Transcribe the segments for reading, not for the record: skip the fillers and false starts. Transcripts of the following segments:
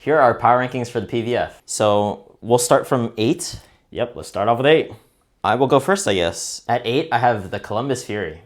Here are our power rankings for the PVF. So we'll start from 8. Yep, let's start off with 8. I will go first, I guess. At 8, I have the Columbus Fury.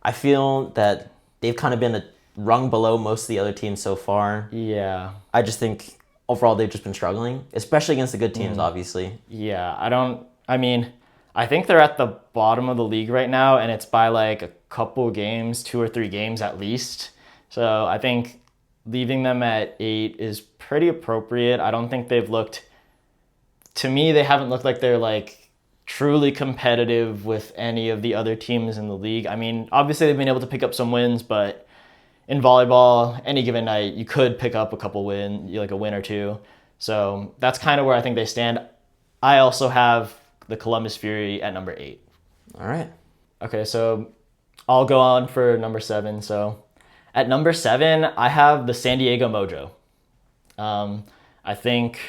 I feel that they've kind of been a rung below most of the other teams so far. Yeah. I just think overall they've just been struggling, especially against the good teams, obviously. Yeah, I think they're at the bottom of the league right now, and it's by like a couple games, 2 or 3 games at least. So I think leaving them at 8 is pretty appropriate. I don't think to me, they haven't looked like they're like truly competitive with any of the other teams in the league. I mean, obviously they've been able to pick up some wins, but in volleyball, any given night, you could pick up a win or two. So that's kind of where I think they stand. I also have the Columbus Fury at number 8. All right. Okay, so I'll go on for number 7. So at number 7, I have the San Diego Mojo. I think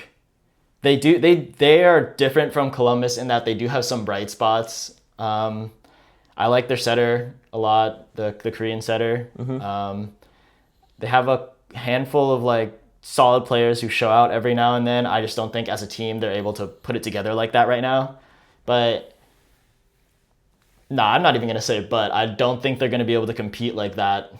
they are different from Columbus in that they do have some bright spots. I like their setter a lot, the Korean setter. They have a handful of like solid players who show out every now and then. I just don't think as a team they're able to put it together like that right now. But I'm not even going to say but. I don't think they're going to be able to compete like that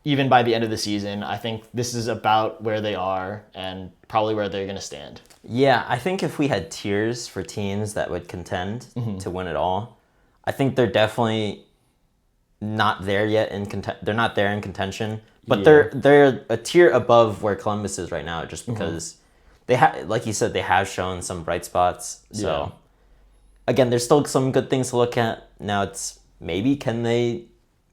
even by the end of the season. I think this is about where they are and probably where they're going to stand. Yeah, I think if we had tiers for teams that would contend to win it all, I think they're definitely not there yet they're not there in contention, but they're a tier above where Columbus is right now just because like you said, they have shown some bright spots. So again, there's still some good things to look at. Now it's can they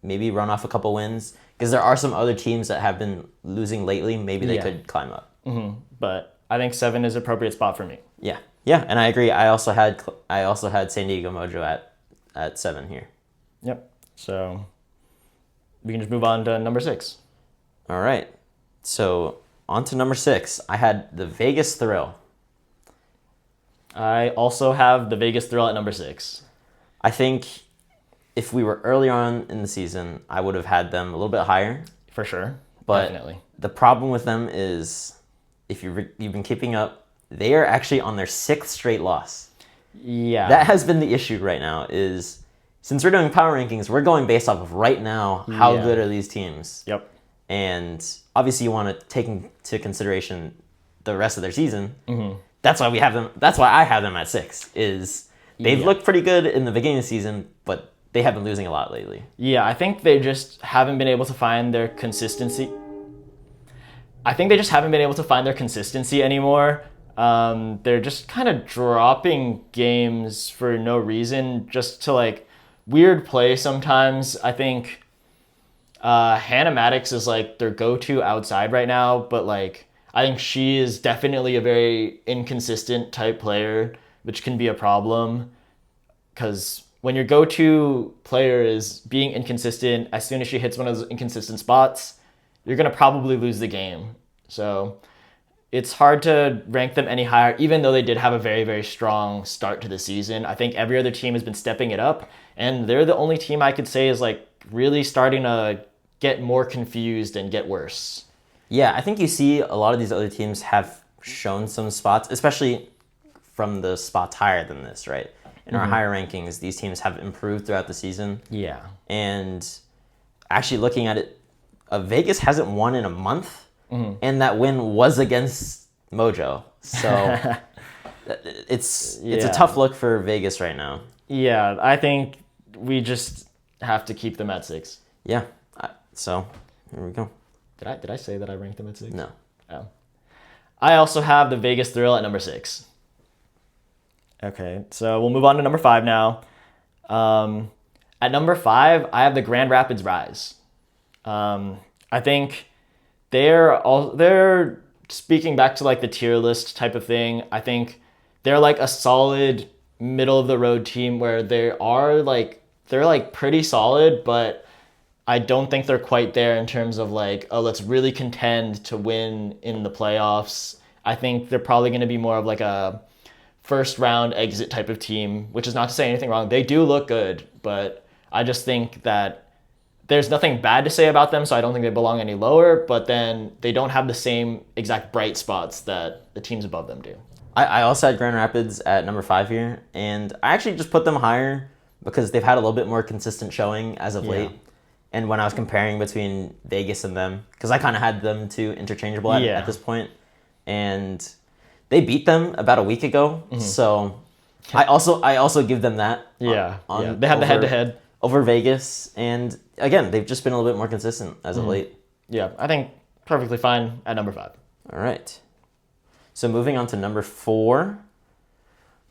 run off a couple wins? Because there are some other teams that have been losing lately. Maybe they could climb up. But I think 7 is an appropriate spot for me. Yeah, and I agree. I also had San Diego Mojo at 7 here. Yep. So we can just move on to number 6. All right. So on to number 6. I had the Vegas Thrill. I also have the Vegas Thrill at number 6. I think if we were early on in the season, I would have had them a little bit higher. For sure. But definitely. The problem with them is if you've been keeping up, they are actually on their 6th straight loss. Yeah. That has been the issue right now is since we're doing power rankings, we're going based off of right now, how good are these teams? Yep. And obviously you want to take into consideration the rest of their season. That's why we have them. That's why I have them at 6 is they've looked pretty good in the beginning of the season, but they have been losing a lot lately. Yeah, I think they just haven't been able to find their consistency. Anymore. They're just kind of dropping games for no reason, just to like weird play sometimes. I think Hannah Maddox is like their go-to outside right now, but like I think she is definitely a very inconsistent type player, which can be a problem because when your go-to player is being inconsistent, as soon as she hits one of those inconsistent spots, you're going to probably lose the game. So it's hard to rank them any higher, even though they did have a very, very strong start to the season. I think every other team has been stepping it up, and they're the only team I could say is like really starting to get more confused and get worse. Yeah, I think you see a lot of these other teams have shown some spots, especially from the spots higher than this, right? In our higher rankings, these teams have improved throughout the season. Yeah. And actually looking at it, Vegas hasn't won in a month, and that win was against Mojo. So it's a tough look for Vegas right now. Yeah, I think we just have to keep them at 6. Yeah, so here we go. Did I say that I ranked them at 6? No. Oh. I also have the Vegas Thrill at number 6. Okay, so we'll move on to number 5 now. At number 5, I have the Grand Rapids Rise. I think they're speaking back to like the tier list type of thing. I think they're like a solid middle of the road team where they're pretty solid, but I don't think they're quite there in terms of like, oh, let's really contend to win in the playoffs. I think they're probably going to be more of like a first round exit type of team, which is not to say anything wrong. They do look good, but I just think that there's nothing bad to say about them, so I don't think they belong any lower, but then they don't have the same exact bright spots that the teams above them do. I also had Grand Rapids at number 5 here, and I actually just put them higher because they've had a little bit more consistent showing as of late. And when I was comparing between Vegas and them, because I kind of had them two interchangeable at this point, and they beat them about a week ago. So I also give them that. They have the head-to-head over Vegas, and again, they've just been a little bit more consistent as of late. Yeah, I think perfectly fine at number 5. All right. So moving on to number 4.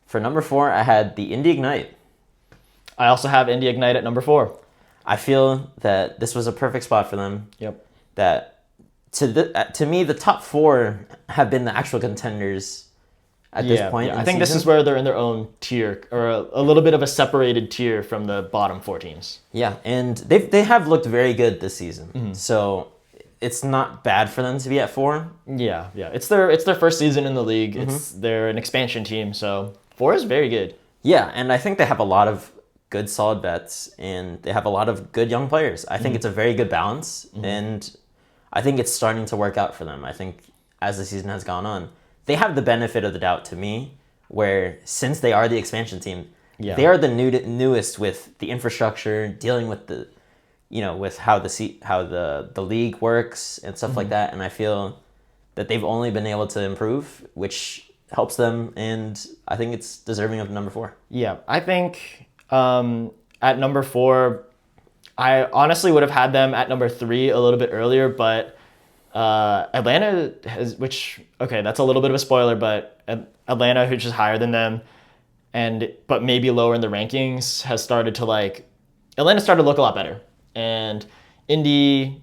For number 4, I had the Indy Ignite. I also have Indy Ignite at number 4. I feel that this was a perfect spot for them. Yep. That to me, the top 4 have been the actual contenders at this point. I think this is where they're in their own tier, or a little bit of a separated tier from the bottom 4 teams. Yeah, and they have looked very good this season. So it's not bad for them to be at 4. Yeah. It's their first season in the league. They're an expansion team, so 4 is very good. Yeah, and I think they have a lot of good solid bets, and they have a lot of good young players. I think it's a very good balance, and I think it's starting to work out for them. I think as the season has gone on, they have the benefit of the doubt to me, where since they are the expansion team, they are the newest with the infrastructure, dealing with the, with how the league works and stuff like that. And I feel that they've only been able to improve, which helps them, and I think it's deserving of number 4. Yeah, I think at number 4, I honestly would have had them at number 3 a little bit earlier, but Atlanta has, that's a little bit of a spoiler, but Atlanta, which is higher than them, but maybe lower in the rankings, has started to Atlanta started to look a lot better. And Indy,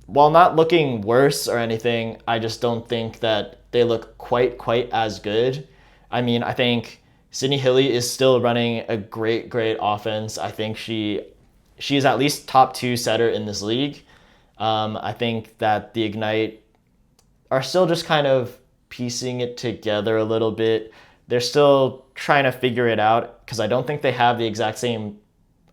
while not looking worse or anything, I just don't think that they look quite as good. I mean, I think Sydney Hilly is still running a great offense. I think she is at least top 2 setter in this league. I think that the Ignite are still just kind of piecing it together a little bit. They're still trying to figure it out, because I don't think they have the exact same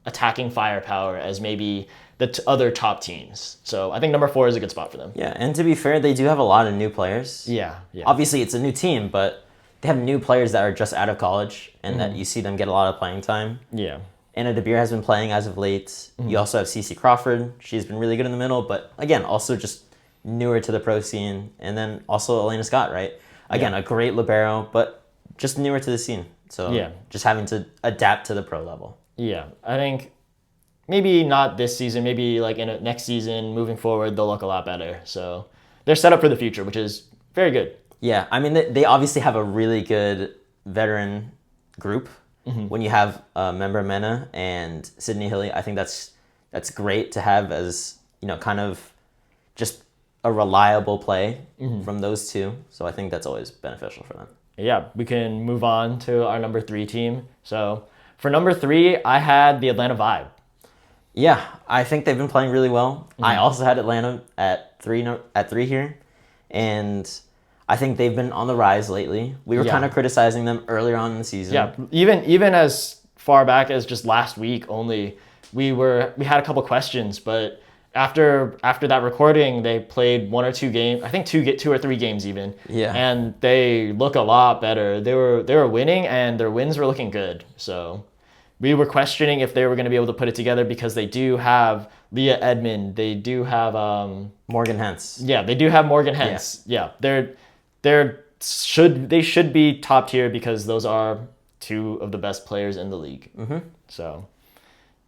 attacking firepower as maybe the other top teams. So I think number 4 is a good spot for them. Yeah, and to be fair, they do have a lot of new players. Yeah. Obviously, it's a new team, but they have new players that are just out of college, and that you see them get a lot of playing time. Yeah. Anna DeBeer has been playing as of late. You also have Cece Crawford. She's been really good in the middle, but again, also just newer to the pro scene. And then also Elena Scott, right? Again, a great libero, but just newer to the scene. So just having to adapt to the pro level. Yeah, I think maybe not this season, maybe in a next season, moving forward, they'll look a lot better. So they're set up for the future, which is very good. Yeah, I mean, they obviously have a really good veteran group. When you have Member Mena and Sydney Hilly, I think that's great to have as, kind of just a reliable play from those two. So I think that's always beneficial for them. Yeah, we can move on to our number 3 team. So for number 3, I had the Atlanta Vibe. Yeah, I think they've been playing really well. I also had Atlanta at 3 here, and I think they've been on the rise lately. We were kind of criticizing them earlier on in the season. Yeah, even as far back as just last week only, we had a couple questions, but after that recording, they played 1 or 2 games. I think 2 or 3 games even. Yeah. And they look a lot better. They were winning, and their wins were looking good. So we were questioning if they were going to be able to put it together, because they do have Leah Edmond. They do have Morgan Hentz. Yeah, they do have Morgan Hentz. Yeah, they should be top tier, because those are 2 of the best players in the league. So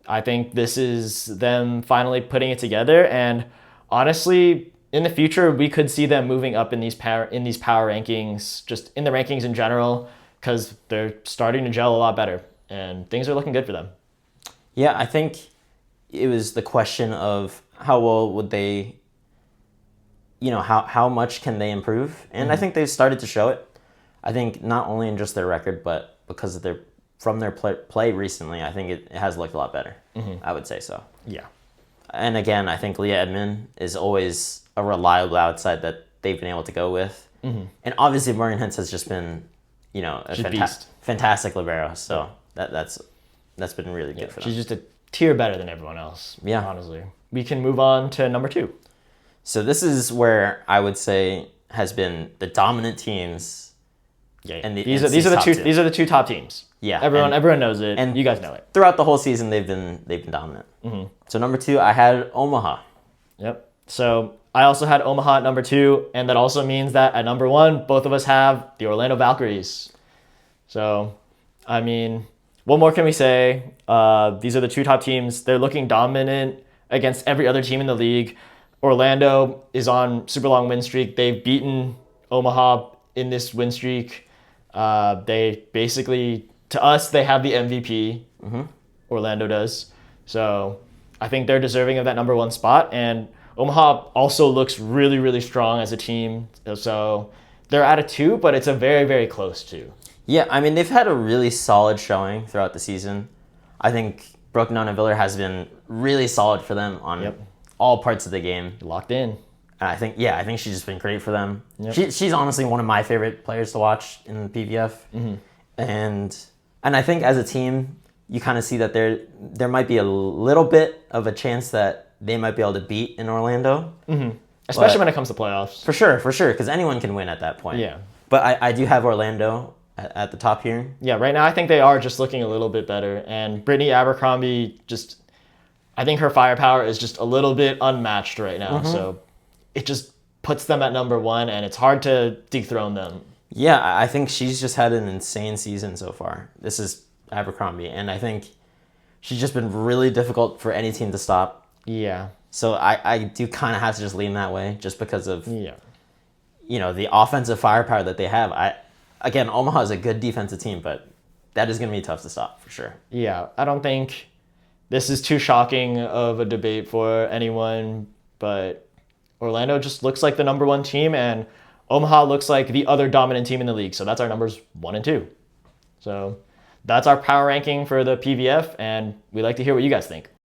I think this is them finally putting it together, and honestly, in the future, we could see them moving up in these power rankings, just in the rankings in general, because they're starting to gel a lot better, and things are looking good for them. Yeah, I think it was the question of how well would they, how much can they improve? And I think they've started to show it. I think not only in just their record, but because of their play recently, I think it has looked a lot better. I would say so. Yeah. And again, I think Leah Edmond is always a reliable outside that they've been able to go with. And obviously Morgan Hentz has just been, a fantastic libero. So that's been really good for them. She's just a tier better than everyone else. Yeah. Honestly. We can move on to number 2. So this is where I would say has been the dominant teams. Yeah. And these are the two top teams. Yeah. Everyone knows it. And you guys know it. Throughout the whole season, they've been dominant. Mm-hmm. So number 2, I had Omaha. Yep. So I also had Omaha at number 2, and that also means that at number 1, both of us have the Orlando Valkyries. So, I mean, what more can we say? These are the 2 top teams. They're looking dominant against every other team in the league. Orlando is on super long win streak. They've beaten Omaha in this win streak. They basically, to us, they have the MVP. Mm-hmm. Orlando does. So I think they're deserving of that number 1 spot. And Omaha also looks really, really strong as a team. So they're at a 2, but it's a very, very close 2. Yeah, I mean, they've had a really solid showing throughout the season. I think Brooke Nona-Viller has been really solid for them on all parts of the game. Locked in. And I think she's just been great for them. Yep. She's honestly one of my favorite players to watch in the PVF. Mm-hmm. And I think as a team, you kind of see that there might be a little bit of a chance that they might be able to beat in Orlando. Mm-hmm. Especially when it comes to playoffs. For sure, because anyone can win at that point. Yeah. But I do have Orlando at the top here. Yeah, right now I think they are just looking a little bit better. And Brittany Abercrombie, I think her firepower is just a little bit unmatched right now. Mm-hmm. So it just puts them at number 1, and it's hard to dethrone them. Yeah, I think she's just had an insane season so far. This is Abercrombie, and I think she's just been really difficult for any team to stop. Yeah. So I do kind of have to just lean that way just because of, the offensive firepower that they have. Again, Omaha is a good defensive team, but that is going to be tough to stop for sure. Yeah, I don't think this is too shocking of a debate for anyone, but Orlando just looks like the number 1 team, and Omaha looks like the other dominant team in the league. So that's our numbers 1 and 2. So that's our power ranking for the PVF, and we'd like to hear what you guys think.